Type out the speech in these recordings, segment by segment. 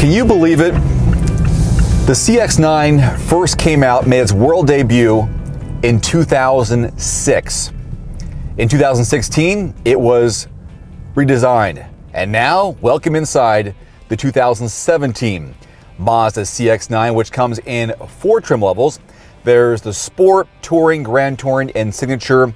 Can you believe it? The CX-9 first came out, made its world debut in 2006. In 2016, it was redesigned. And now, welcome inside the 2017 Mazda CX-9, which comes in 4 trim levels. There's the Sport, Touring, Grand Touring, and Signature.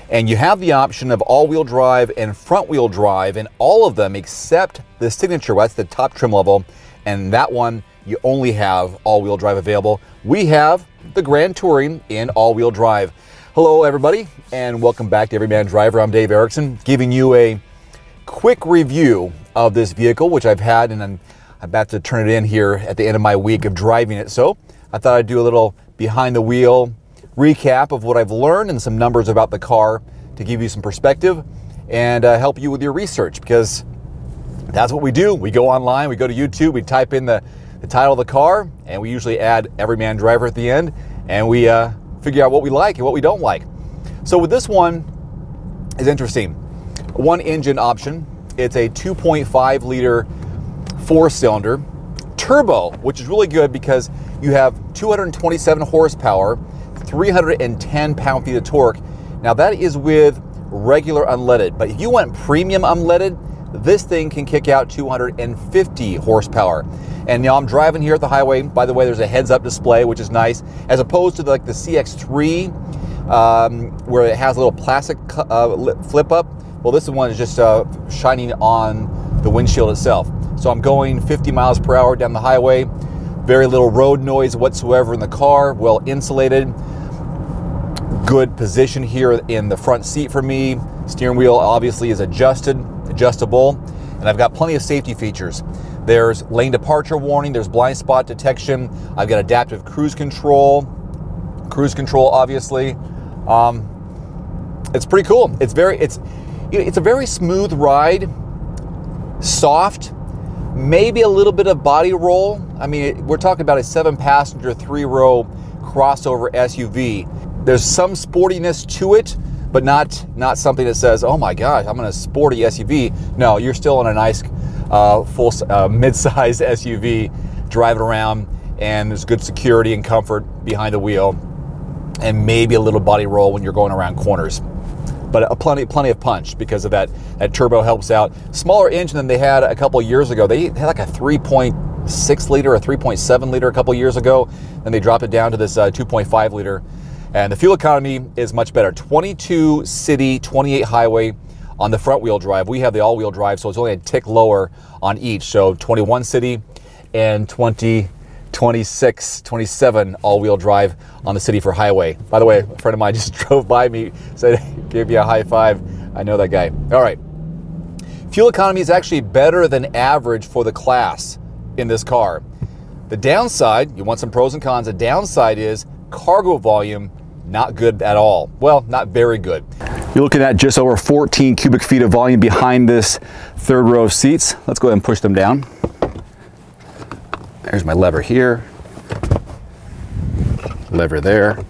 And you have the option of all-wheel drive and front-wheel drive in all of them except the Signature. That's the top trim level. And that one, you only have all-wheel drive available. We have the Grand Touring in all-wheel drive. Hello, everybody, and welcome back to Everyman Driver. I'm Dave Erickson, giving you a quick review of this vehicle, which I've had, and I'm about to turn it in here at the end of my week of driving it. So I thought I'd do a little behind the wheel recap of what I've learned and some numbers about the car to give you some perspective and help you with your research, because that's what we do. We go online, we go to YouTube, we type in the title of the car, and we usually add Everyman Driver at the end, and we figure out what we like and what we don't like. So with this one, is interesting. One engine option. It's a 2.5 liter 4-cylinder turbo, which is really good because you have 227 horsepower, 310 pound-feet of torque. Now that is with regular unleaded, but if you want premium unleaded, this thing can kick out 250 horsepower. And now I'm driving here at the highway. By the way, there's a heads-up display, which is nice, as opposed to like the CX-3, where it has a little plastic flip-up. Well, this one is just shining on the windshield itself. So I'm going 50 miles per hour down the highway. Very little road noise whatsoever in the car, well insulated. Good position here in the front seat for me. Steering wheel obviously is adjustable, and I've got plenty of safety features. There's lane departure warning, there's blind spot detection, I've got adaptive cruise control obviously. It's pretty cool. It's a very smooth ride, soft, maybe a little bit of body roll. I mean, we're talking about a 7-passenger, 3-row crossover SUV. There's some sportiness to it, but not something that says, oh my gosh, I'm in a sporty SUV. No, you're still in a nice full mid-sized SUV driving around, and there's good security and comfort behind the wheel, and maybe a little body roll when you're going around corners. But plenty of punch because of that turbo helps out. Smaller engine than they had a couple of years ago. They had like a 3.6 liter or 3.7 liter a couple of years ago, and they dropped it down to this 2.5 liter. And the fuel economy is much better. 22 city, 28 highway on the front wheel drive. We have the all wheel drive, so it's only a tick lower on each. So 21 city and 20, 26, 27 all wheel drive on the city for highway. By the way, a friend of mine just drove by me, said, gave me a high five. I know that guy. All right. Fuel economy is actually better than average for the class in this car. The downside, you want some pros and cons, the downside is cargo volume, not good at all. Well, not very good. You're looking at just over 14 cubic feet of volume behind this third row of seats. Let's go ahead and push them down. There's my lever here, lever there.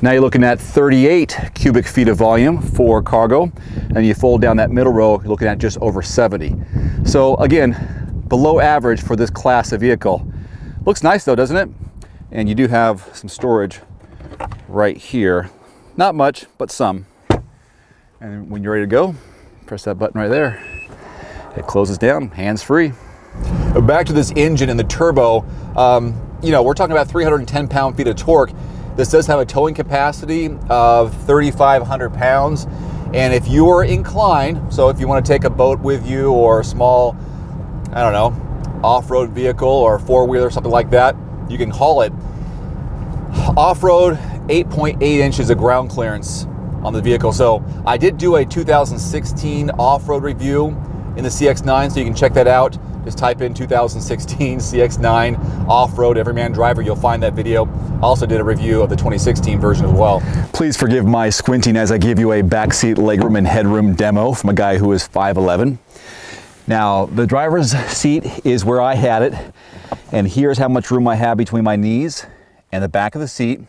Now you're looking at 38 cubic feet of volume for cargo, and you fold down that middle row, you're looking at just over 70. So again, below average for this class of vehicle. Looks nice though, doesn't it? And you do have some storage right here. Not much, but some. And when you're ready to go, press that button right there. It closes down, hands-free. Back to this engine and the turbo. You know, we're talking about 310 pound-feet of torque. This does have a towing capacity of 3,500 pounds. And if you are inclined, so if you want to take a boat with you or a small, I don't know, off-road vehicle or a four-wheeler or something like that, you can haul it. Off-road, 8.8 inches of ground clearance on the vehicle. So I did do a 2016 off-road review in the CX-9, so you can check that out. Just type in 2016 CX-9 off-road Everyman Driver. You'll find that video. I also did a review of the 2016 version as well. Please forgive my squinting as I give you a backseat legroom and headroom demo from a guy who is 5'11". Now, the driver's seat is where I had it, and here's how much room I have between my knees and the back of the seat.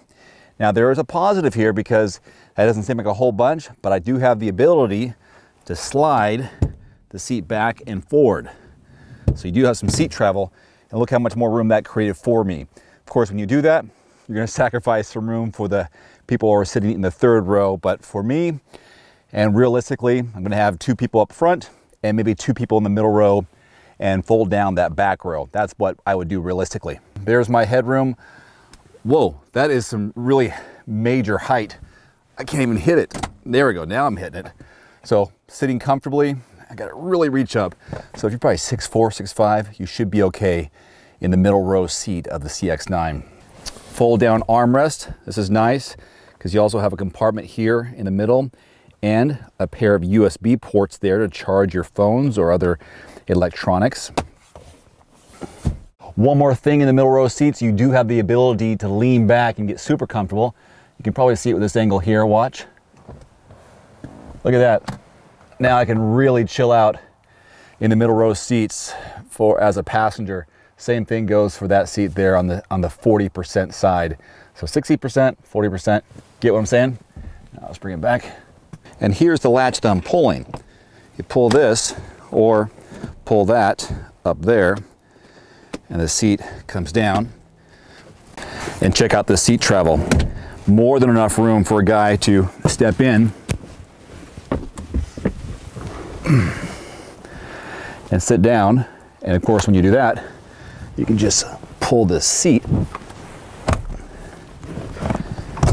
Now, there is a positive here because that doesn't seem like a whole bunch, but I do have the ability to slide the seat back and forward. So you do have some seat travel, and look how much more room that created for me. Of course, when you do that, you're going to sacrifice some room for the people who are sitting in the third row. But for me, and realistically, I'm going to have 2 people up front and maybe 2 people in the middle row and fold down that back row. That's what I would do realistically. There's my headroom. Whoa, that is some really major height. I can't even hit it. There we go, now I'm hitting it. So sitting comfortably, I gotta really reach up. So if you're probably 6'4", 6'5", you should be okay in the middle row seat of the CX-9. Fold down armrest. This is nice because you also have a compartment here in the middle and a pair of USB ports there to charge your phones or other electronics. One more thing in the middle row seats, you do have the ability to lean back and get super comfortable. You can probably see it with this angle here, watch. Look at that. Now I can really chill out in the middle row seats as a passenger. Same thing goes for that seat there on the 40% side. So 60%, 40%, get what I'm saying? Now let's bring it back. And here's the latch that I'm pulling. You pull this or pull that up there and the seat comes down. And check out the seat travel. More than enough room for a guy to step in and sit down. And of course, when you do that, you can just pull this seat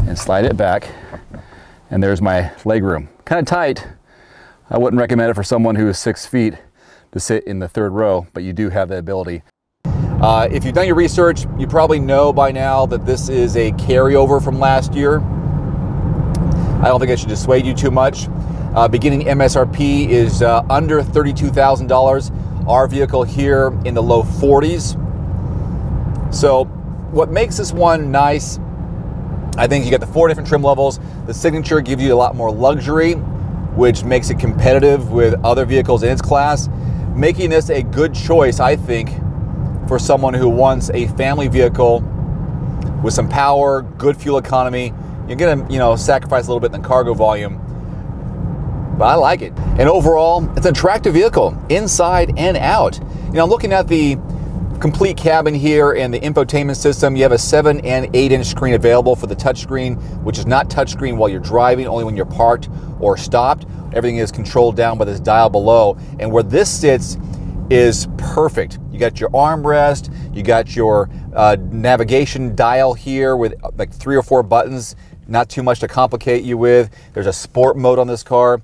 and slide it back. And there's my legroom. Kind of tight. I wouldn't recommend it for someone who is 6 feet to sit in the third row, but you do have the ability. If you've done your research, you probably know by now that this is a carryover from last year. I don't think it should dissuade you too much. Beginning MSRP is under $32,000. Our vehicle here in the low 40s. So what makes this one nice, I think you got the 4 different trim levels. The Signature gives you a lot more luxury, which makes it competitive with other vehicles in its class, making this a good choice, I think, for someone who wants a family vehicle with some power, good fuel economy. You're gonna, sacrifice a little bit in the cargo volume, but I like it. And overall, it's an attractive vehicle, inside and out. I'm looking at the complete cabin here and the infotainment system. You have a 7 and 8-inch screen available for the touchscreen, which is not touchscreen while you're driving, only when you're parked or stopped. Everything is controlled down by this dial below. And where this sits is perfect. You got your armrest, you got your navigation dial here with like 3 or 4 buttons, not too much to complicate you with. There's a sport mode on this car.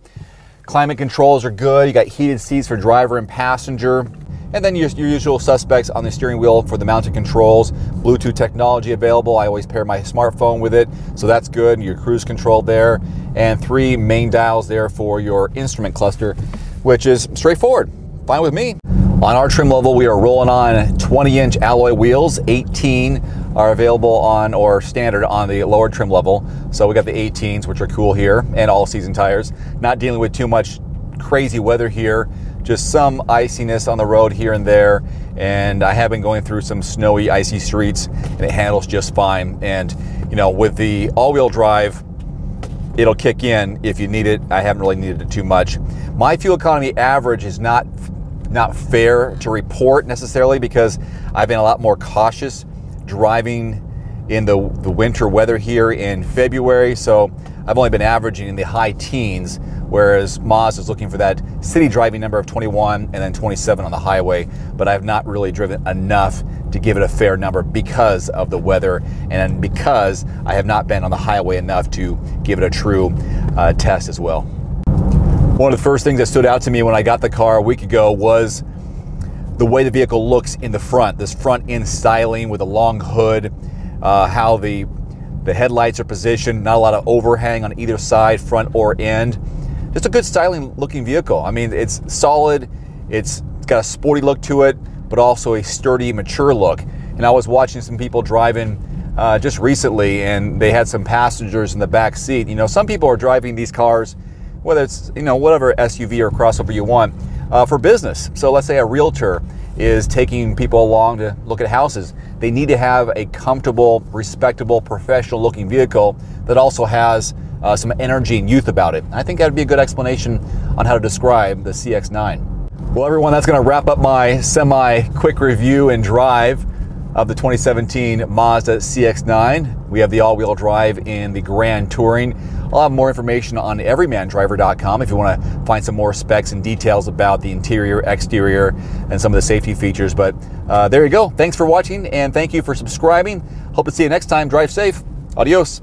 Climate controls are good. You got heated seats for driver and passenger. And then your usual suspects on the steering wheel for the mounted controls. Bluetooth technology available. I always pair my smartphone with it, so that's good. Your cruise control there. And 3 main dials there for your instrument cluster, which is straightforward. Fine with me. On our trim level, we are rolling on 20-inch alloy wheels. 18 are available on, or standard on, the lower trim level. So we got the 18s, which are cool here, and all-season tires. Not dealing with too much crazy weather here. Just some iciness on the road here and there, and I have been going through some snowy, icy streets, and it handles just fine. And with the all-wheel drive, it'll kick in if you need it. I haven't really needed it too much. My fuel economy average is not fair to report necessarily, because I've been a lot more cautious driving in the winter weather here in February. So I've only been averaging in the high teens, whereas Mazda is looking for that city driving number of 21 and then 27 on the highway. But I've not really driven enough to give it a fair number because of the weather, and because I have not been on the highway enough to give it a true test as well. One of the first things that stood out to me when I got the car a week ago was the way the vehicle looks in the front. This front end styling with a long hood, how the headlights are positioned, not a lot of overhang on either side, front or end. Just a good styling looking vehicle. I mean, it's solid, it's got a sporty look to it, but also a sturdy, mature look. And I was watching some people driving just recently, and they had some passengers in the back seat. Some people are driving these cars, whether it's whatever SUV or crossover you want, for business. So let's say a realtor is taking people along to look at houses. They need to have a comfortable, respectable, professional looking vehicle that also has some energy and youth about it. I think that would be a good explanation on how to describe the CX-9. Well, everyone, that's going to wrap up my semi-quick review and drive of the 2017 Mazda CX-9. We have the all-wheel drive in the Grand Touring. I'll have more information on everymandriver.com if you want to find some more specs and details about the interior, exterior, and some of the safety features. But there you go. Thanks for watching, and thank you for subscribing. Hope to see you next time. Drive safe. Adios.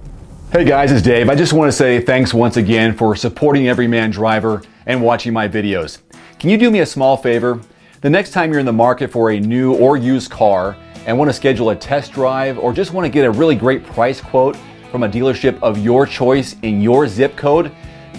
Hey guys, it's Dave. I just want to say thanks once again for supporting Everyman Driver and watching my videos. Can you do me a small favor? The next time you're in the market for a new or used car and want to schedule a test drive or just want to get a really great price quote from a dealership of your choice in your zip code,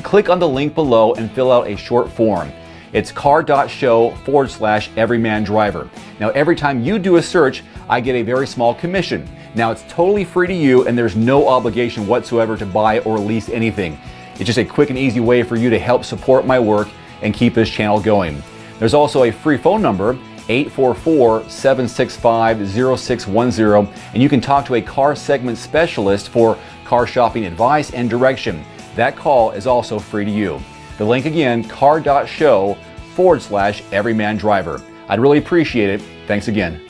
click on the link below and fill out a short form. It's car.show/everymandriver. Now, every time you do a search, I get a very small commission. Now, it's totally free to you and there's no obligation whatsoever to buy or lease anything. It's just a quick and easy way for you to help support my work and keep this channel going. There's also a free phone number, 844-765-0610, and you can talk to a car segment specialist for car shopping advice and direction. That call is also free to you. The link again, car.show/everymandriver. I'd really appreciate it. Thanks again.